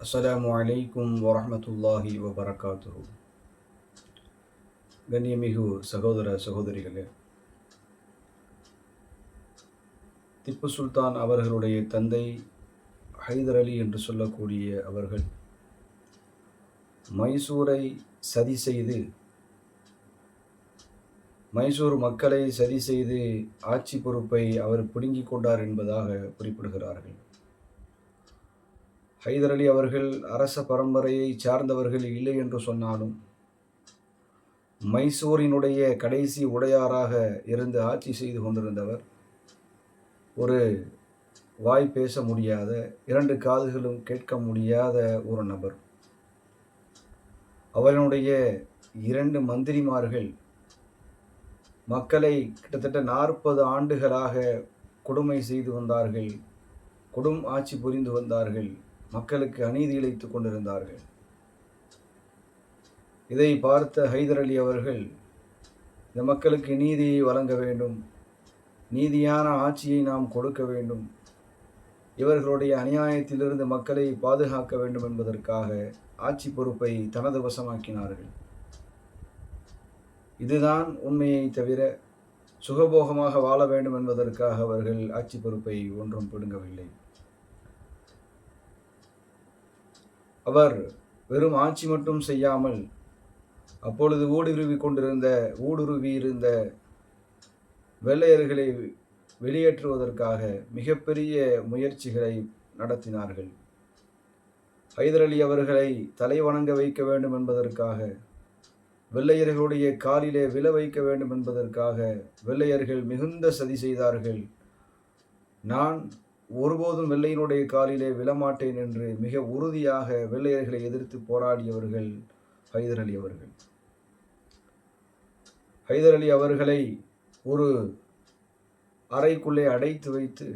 அஸ்ஸலாமு அலைக்கும் வரஹ்மத்துல்லாஹி வபரகாத்துஹு. கண்ணியமிகு சகோதர சகோதரிகளே, திப்பு சுல்தான் அவர்களுடைய தந்தை ஹைதர் அலி என்று சொல்லக்கூடிய அவர்கள் மைசூரை சதி செய்து மைசூர் மக்களை சதி செய்து ஆட்சி பொறுப்பை அவர் பிடுங்கிக் கொண்டார் என்பதாக குறிப்பிடுகிறார்கள். ஹைதர் அலி அவர்கள் அரச பரம்பரையை சார்ந்தவர்கள் இல்லை என்று சொன்னாலும் மைசூரினுடைய கடைசி உடையாராக இருந்து ஆட்சி செய்து கொண்டிருந்தவர், ஒரு வாய் பேச முடியாத, இரண்டு காதுகளும் கேட்க முடியாத ஒரு நபர். அவனுடைய இரண்டு மந்திரிமார்கள் மக்களை கிட்டத்தட்ட 40 ஆண்டுகளாக கொடுமை செய்து வந்தார்கள், கொடும் ஆட்சி புரிந்து வந்தார்கள், மக்களுக்கு அநீதி இழைத்துக் கொண்டிருந்தார்கள். இதை பார்த்த ஹைதர் அலி அவர்கள் இந்த மக்களுக்கு நீதியை வழங்க வேண்டும், நீதியான ஆட்சியை நாம் கொடுக்க வேண்டும், இவர்களுடைய அநியாயத்திலிருந்து மக்களை பாதுகாக்க வேண்டும் என்பதற்காக ஆட்சி பொறுப்பை தனது வசமாக்கினார்கள். இதுதான் உண்மையை தவிர சுகபோகமாக வாழ வேண்டும் என்பதற்காக அவர்கள் ஆட்சி பொறுப்பை ஒன்றும் பிடுங்கவில்லை. அவர் வெறும் ஆட்சி மட்டும் செய்யாமல் அப்பொழுது ஊடுருவி இருந்த வெள்ளையர்களை வெளியேற்றுவதற்காக மிகப்பெரிய முயற்சிகளை நடத்தினார்கள். ஹைதர் அலி அவர்களை தலை வணங்க வைக்க வேண்டும் என்பதற்காக, வெள்ளையர்களுடைய காலிலே விழ வைக்க வேண்டும் என்பதற்காக வெள்ளையர்கள் மிகுந்த சதி செய்தார்கள். நான் ஒருபோதும் வெள்ளையினுடைய காலிலே விழமாட்டேன் என்று மிக உறுதியாக வெள்ளையர்களை எதிர்த்து போராடியவர்கள் ஹைதர் அலி அவர்கள். ஹைதர் அலி அவர்களை ஒரு அறைக்குள்ளே அடைத்து வைத்து,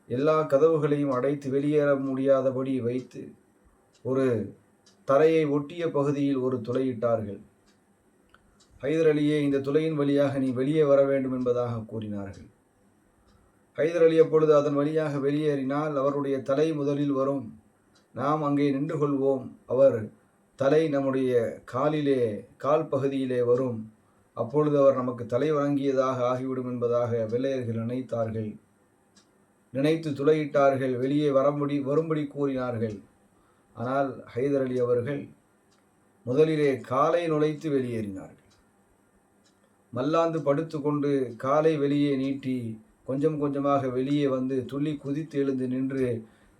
எல்லா கதவுகளையும் அடைத்து வெளியேற முடியாதபடி வைத்து, ஒரு தரையை ஒட்டிய பகுதியில் ஒரு துளையிட்டார்கள். ஹைதர் அலியே, இந்த துளையின் வழியாக நீ வெளியே வர வேண்டும் என்பதாக கூறினார்கள். ஹைதர் அலி அப்பொழுது அதன் வழியாக வெளியேறினால் அவருடைய தலை முதலில் வரும், நாம் அங்கே நின்று கொள்வோம், அவர் தலை நம்முடைய கால் பகுதியிலே வரும், அப்பொழுது அவர் நமக்கு தலை வழங்கியதாக ஆகிவிடும் என்பதாக வெள்ளையர்கள் நினைத்தார்கள். நினைத்து துளையிட்டார்கள், வெளியே வரும்படி கூறினார்கள். ஆனால் ஹைதர் அலி அவர்கள் முதலிலே காலை நுழைத்து வெளியேறினார்கள். மல்லாந்து படுத்து கொண்டு காலை வெளியே நீட்டி கொஞ்சம் கொஞ்சமாக வெளியே வந்து துள்ளி குதித்து எழுந்து நின்று,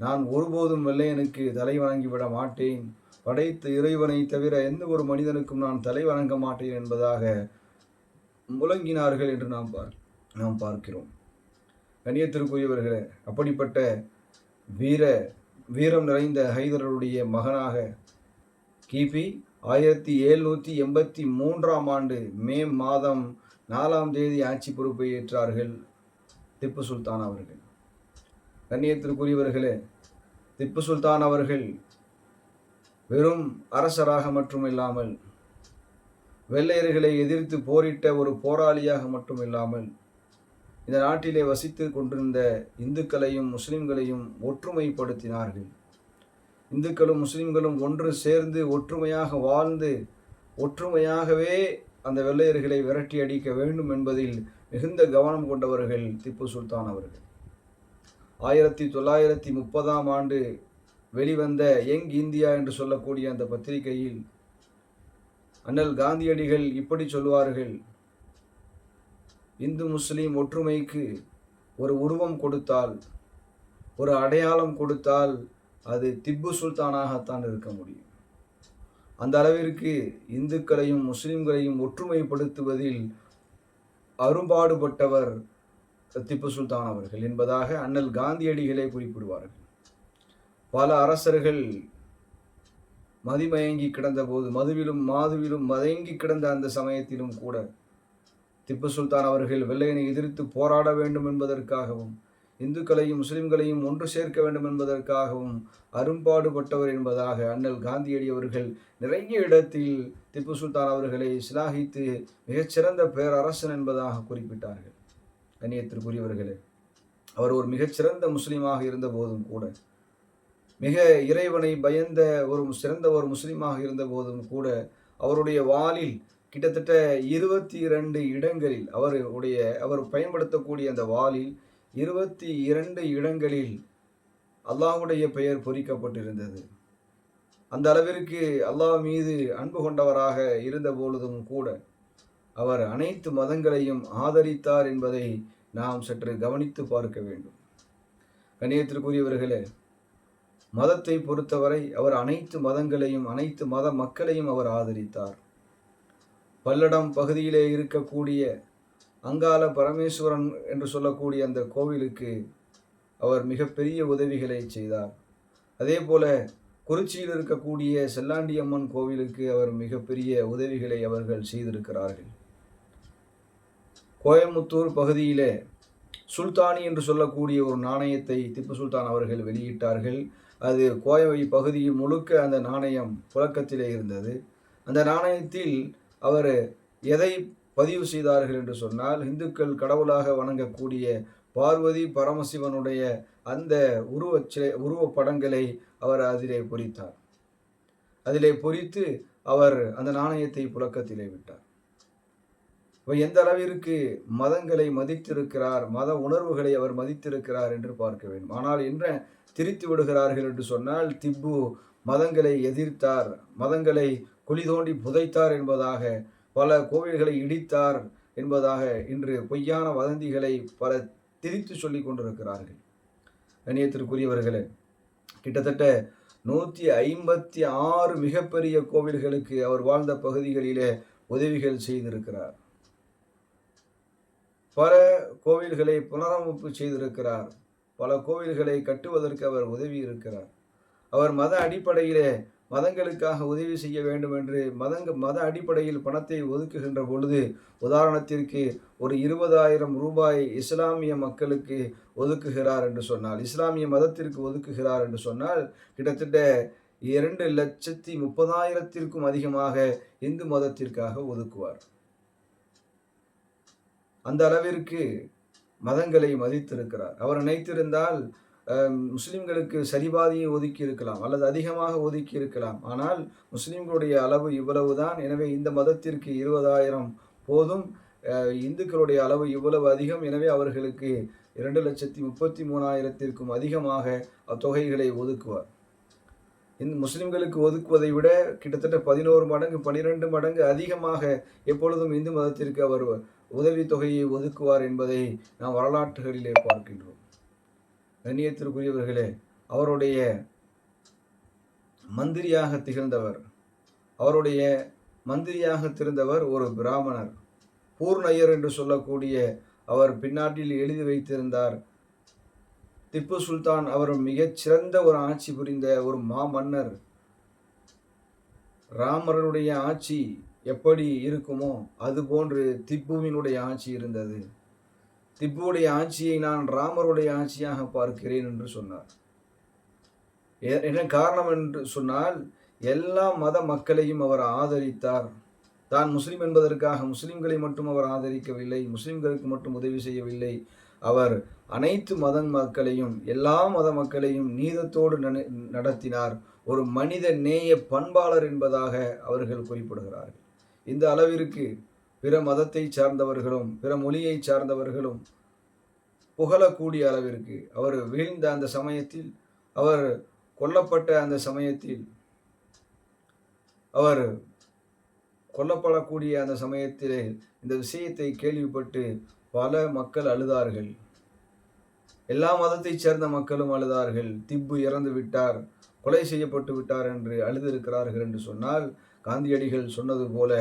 நான் ஒருபோதும் வெள்ளையனுக்கு தலை வணங்கிவிட மாட்டேன், படைத்த இறைவனை தவிர எந்த ஒரு மனிதனுக்கும் நான் தலை வணங்க மாட்டேன் என்பதாக முழங்கினார்கள் என்று நாம் பார்க்கிறோம். கண்ணியத்திற்குரியவர்களே, அப்படிப்பட்ட வீரம் நிறைந்த ஹைதருடைய மகனாக கிபி 1783 ஆண்டு மே மாதம் 4ஆம் தேதி ஆட்சி பொறுப்பை ஏற்றார்கள் திப்பு சுல்தான் அவர்கள். கண்ணியத்திற்குரியவர்களே, திப்பு சுல்தான் அவர்கள் வெறும் அரசராக மட்டுமில்லாமல், வெள்ளையர்களை எதிர்த்து போரிட்ட ஒரு போராளியாக மட்டுமில்லாமல், இந்த நாட்டிலே வசித்து கொண்டிருந்த இந்துக்களையும் முஸ்லிம்களையும் ஒற்றுமைப்படுத்தினார்கள். இந்துக்களும் முஸ்லிம்களும் ஒன்று சேர்ந்து ஒற்றுமையாக வாழ்ந்து ஒற்றுமையாகவே அந்த வெள்ளையர்களை விரட்டி அடிக்க வேண்டும் என்பதில் மிகுந்த கவனம் கொண்டவர்கள் திப்பு சுல்தான் அவர்கள். 1930ஆம் ஆண்டு வெளிவந்த யங் இந்தியா என்று சொல்லக்கூடிய அந்த பத்திரிகையில் அண்ணல் காந்தியடிகள் இப்படி சொல்வார்கள்: இந்து முஸ்லீம் ஒற்றுமைக்கு ஒரு உருவம் கொடுத்தால், ஒரு அடையாளம் கொடுத்தால் அது திப்பு சுல்தானாகத்தான் இருக்க முடியும். அந்த அளவிற்கு இந்துக்களையும் முஸ்லிம்களையும் ஒற்றுமைப்படுத்துவதில் அரும்பாடுபட்டவர் திப்பு சுல்தான் அவர்கள் என்பதாக அண்ணல் காந்தியடிகளே குறிப்பிடுவார்கள். பல அரசர்கள் மதிமயங்கி கிடந்த போது, மதுவிலும் மயங்கி கிடந்த அந்த சமயத்திலும் கூட திப்பு சுல்தான் அவர்கள் வெள்ளையனை எதிர்த்து போராட வேண்டும் என்பதற்காகவும், இந்துக்களையும் முஸ்லிம்களையும் ஒன்று சேர்க்க வேண்டும் என்பதற்காகவும் அரும்பாடுபட்டவர் என்பதாக அண்ணல் காந்தியடி அவர்கள் நிறைய இடத்தில் திப்பு சுல்தான் அவர்களை சிலாகித்து மிகச்சிறந்த பேரரசன் என்பதாக குறிப்பிட்டார்கள். கண்ணியத்திற்குரியவர்களே, அவர் ஒரு மிகச்சிறந்த முஸ்லீமாக இருந்த போதும் கூட மிக இறைவனை பயந்த ஒரு சிறந்த ஒரு முஸ்லீமாக இருந்த போதும் கூட அவருடைய வாளில் கிட்டத்தட்ட 22 இடங்களில் அவர் பயன்படுத்தக்கூடிய அந்த வாளில் 22 இடங்களில் அல்லாஹ்வுடைய பெயர் பொறிக்கப்பட்டிருந்தது. அந்த அளவிற்கு அல்லாஹ் மீது அன்பு கொண்டவராக இருந்த பொழுதும் கூட அவர் அனைத்து மதங்களையும் ஆதரித்தார் என்பதை நாம் சற்று கவனித்து பார்க்க வேண்டும். கண்ணியத்திற்குரியவர்களே, மதத்தை பொறுத்தவரை அவர் அனைத்து மதங்களையும் அனைத்து மத மக்களையும் அவர் ஆதரித்தார். பல்லடம் பகுதியிலே இருக்கக்கூடிய அங்காள பரமேஸ்வரன் என்று சொல்லக்கூடிய அந்த கோவிலுக்கு அவர் மிகப்பெரிய உதவிகளை செய்தார். அதே போல குறிச்சியில் இருக்கக்கூடிய செல்லாண்டியம்மன் கோவிலுக்கு அவர் மிகப்பெரிய உதவிகளை அவர்கள் செய்திருக்கிறார்கள். கோயமுத்தூர் பகுதியிலே சுல்தானி என்று சொல்லக்கூடிய ஒரு நாணயத்தை திப்பு சுல்தான் அவர்கள் வெளியிட்டார்கள். அது கோவை பகுதியில் முழுக்க அந்த நாணயம் புழக்கத்திலே இருந்தது. அந்த நாணயத்தில் அவர் எதை பதிவு செய்தார்கள் என்று சொன்னால், இந்துக்கள் கடவுளாக வணங்கக்கூடிய பார்வதி பரமசிவனுடைய அந்த உருவப்படங்களை அவர் அதிலே பொறித்தார். அதிலே பொறித்து அவர் அந்த நாணயத்தை புழக்கத்திலே விட்டார். எந்த அளவிற்கு மதங்களை மதித்திருக்கிறார், மத உணர்வுகளை அவர் மதித்திருக்கிறார் என்று பார்க்க வேண்டும். ஆனால் என்ன திரித்து விடுகிறார்கள் என்று சொன்னால், திப்பு மதங்களை எதிர்த்தார், மதங்களை குழி தோண்டி புதைத்தார் என்பதாக, பல கோவில்களை இடித்தார் என்பதாக இன்று பொய்யான வதந்திகளை பல திரித்து சொல்லிக் கொண்டிருக்கிறார்கள். கண்ணியத்திற்குரியவர்களே, கிட்டத்தட்ட 156 மிகப்பெரிய கோவில்களுக்கு அவர் வாழ்ந்த பகுதிகளிலே உதவிகள் செய்திருக்கிறார். பல கோவில்களை புனரமைப்பு செய்திருக்கிறார். பல கோவில்களை கட்டுவதற்கு அவர் உதவி இருக்கிறார். அவர் மத அடிப்படையிலே மதங்களுக்காக உதவி செய்ய வேண்டும் என்று மத அடிப்படையில் பணத்தை ஒதுக்குகின்ற பொழுது, உதாரணத்திற்கு ஒரு 20,000 ரூபாய் இஸ்லாமிய மக்களுக்கு ஒதுக்குகிறார் என்று சொன்னால், இஸ்லாமிய மதத்திற்கு ஒதுக்குகிறார் என்று சொன்னால், கிட்டத்தட்ட 2,30,000த்திற்கும் அதிகமாக இந்து மதத்திற்காக ஒதுக்குவார். அந்த அளவிற்கு மதங்களை மதித்திருக்கிறார். அவர் நினைத்திருந்தால் முஸ்லிம்களுக்கு சரிபாதியை ஒதுக்கி இருக்கலாம், அல்லது அதிகமாக ஒதுக்கி இருக்கலாம். ஆனால் முஸ்லிம்களுடைய அளவு இவ்வளவுதான், எனவே இந்த மதத்திற்கு 20,000 போதும், இந்துக்களுடைய அளவு இவ்வளவு அதிகம், எனவே அவர்களுக்கு 2,33,000த்திற்கும் அதிகமாக அத்தொகைகளை ஒதுக்குவார். இந்த முஸ்லிம்களுக்கு ஒதுக்குவதை விட கிட்டத்தட்ட 11 மடங்கு 12 மடங்கு அதிகமாக எப்பொழுதும் இந்து மதத்திற்கு அவர் உதவித்தொகையை ஒதுக்குவார் என்பதை நாம் வரலாற்றுகளிலே பார்க்கின்றோம். கண்ணியத்திற்குரியவர்களே, அவருடைய மந்திரியாக திகழ்ந்தவர் ஒரு பிராமணர், பூர்ணையர் என்று சொல்லக்கூடிய அவர் பின்னாட்டில் எழுதி வைத்திருந்தார். திப்பு சுல்தான் அவர் மிகச்சிறந்த ஒரு ஆட்சி புரிந்த ஒரு மாமன்னர். ராமருடைய ஆட்சி எப்படி இருக்குமோ அதுபோன்று திப்புவினுடைய ஆட்சி இருந்தது. திப்புவுடைய ஆட்சியை நான் ராமருடைய ஆட்சியாக பார்க்கிறேன் என்று சொன்னார். என்ன காரணம் என்று சொன்னால், எல்லா மத மக்களையும் அவர் ஆதரித்தார். தான் முஸ்லிம் என்பதற்காக முஸ்லிம்களை மட்டும் அவர் ஆதரிக்கவில்லை, முஸ்லிம்களுக்கு மட்டும் உதவி செய்யவில்லை. அவர் அனைத்து மத மக்களையும், எல்லா மத மக்களையும் நீதத்தோடு நடத்தினார். ஒரு மனித நேய பண்பாளர் என்பதாக அவர்கள் குறிப்பிடுகிறார்கள். இந்த அளவிற்கு பிற மதத்தை சார்ந்தவர்களும் பிற மொழியை சார்ந்தவர்களும் புகழக்கூடிய அளவிற்கு அவர் வீழ்ந்த அந்த சமயத்தில், அவர் கொல்லப்பட்ட அந்த சமயத்தில், அவர் கொல்லப்படக்கூடிய அந்த சமயத்திலே இந்த விஷயத்தை கேள்விப்பட்டு பல மக்கள் அழுதார்கள். எல்லா மதத்தைச் சேர்ந்த மக்களும் அழுதார்கள். திப்பு இறந்து விட்டார், கொலை செய்யப்பட்டு விட்டார் என்று அழுதிருக்கிறார்கள் என்று சொன்னால், காந்தியடிகள் சொன்னது போல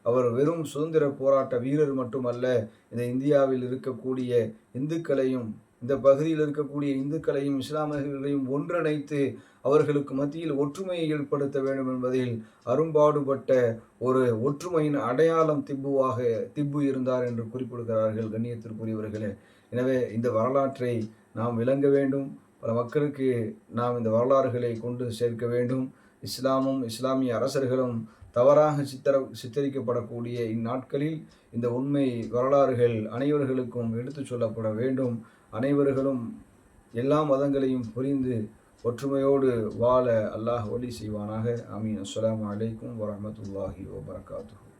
அவர் வெறும் சுதந்திர போராட்ட வீரர் மட்டுமல்ல, இந்த இந்தியாவில் இருக்கக்கூடிய இந்துக்களையும், இந்த பகுதியில் இருக்கக்கூடிய இந்துக்களையும் இஸ்லாமியர்களையும் ஒன்றிணைத்து அவர்களுக்கு மத்தியில் ஒற்றுமையை ஏற்படுத்த வேண்டும் என்பதில் அரும்பாடுபட்ட ஒரு ஒற்றுமையின் அடையாளம் திப்பு இருந்தார் என்று குறிப்பிடுகிறார்கள். கண்ணியத்திற்குரியவர்களே, எனவே இந்த வரலாற்றை நாம் விளங்க வேண்டும். பல மக்களுக்கு நாம் இந்த வரலாறுகளை கொண்டு சேர்க்க வேண்டும். இஸ்லாமும் இஸ்லாமிய அரசர்களும் தவறாக சித்தரிக்கப்படக்கூடிய இந்நாட்களில் இந்த உண்மை வரலாறுகள் அனைவர்களுக்கும் எடுத்து சொல்லப்பட வேண்டும். அனைவர்களும் எல்லா மதங்களையும் புரிந்து ஒற்றுமையோடு வாழ அல்லாஹ் வழி செய்வானாக. ஆமீன். அஸ்ஸலாமு அலைக்கும் வரஹ்மத்துல்லாஹி வபரகாத்துஹு.